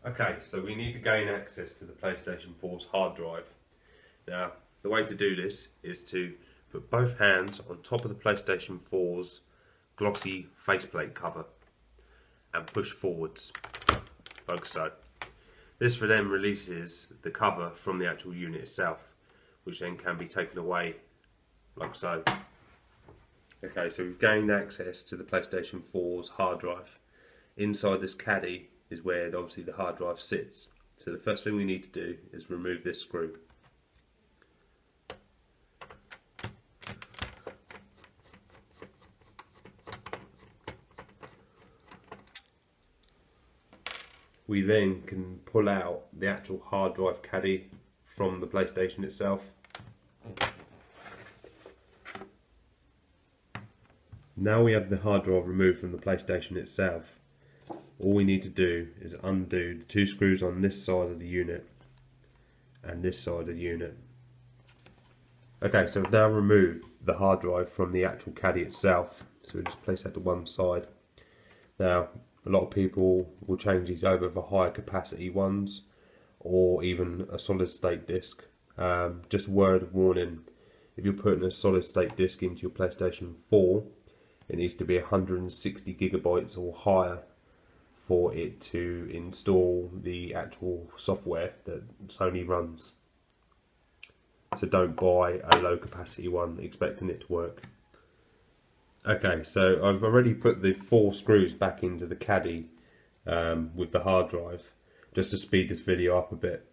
Okay, so we need to gain access to the PlayStation 4's hard drive. Now, the way to do this is to put both hands on top of the PlayStation 4's glossy faceplate cover and push forwards, like so. This for then releases the cover from the actual unit itself, which then can be taken away, like so. Okay, so we've gained access to the PlayStation 4's hard drive. Inside this caddy is where obviously the hard drive sits. So the first thing we need to do is remove this screw. We then can pull out the actual hard drive caddy from the PlayStation itself. Now we have the hard drive removed from the PlayStation itself. All we need to do is undo the two screws on this side of the unit and this side of the unit. Okay, so we've now removed the hard drive from the actual caddy itself. So we just place that to one side. Now, a lot of people will change these over for higher capacity ones or even a solid state disc. Just a word of warning, if you're putting a solid state disc into your PlayStation 4, it needs to be 160 gigabytes or higher for it to install the actual software that Sony runs. So don't buy a low capacity one expecting it to work. Okay, so I've already put the 4 screws back into the caddy with the hard drive, just to speed this video up a bit.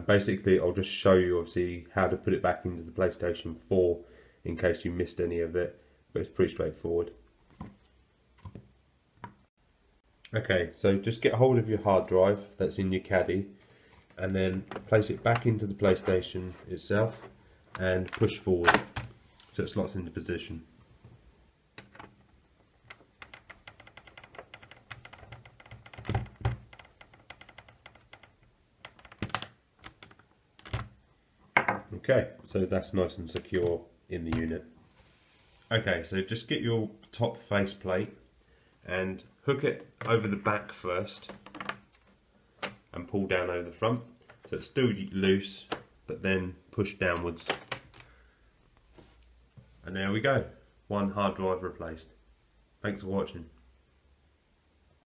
Basically, I'll just show you obviously how to put it back into the PlayStation 4 in case you missed any of it, but it's pretty straightforward. Okay, so just get hold of your hard drive that's in your caddy and then place it back into the PlayStation itself and push forward so it slots into position. Okay, so that's nice and secure in the unit. Okay, so just get your top faceplate and hook it over the back first and pull down over the front, so it's still loose but then push downwards, and there we go, one hard drive replaced. Thanks for watching.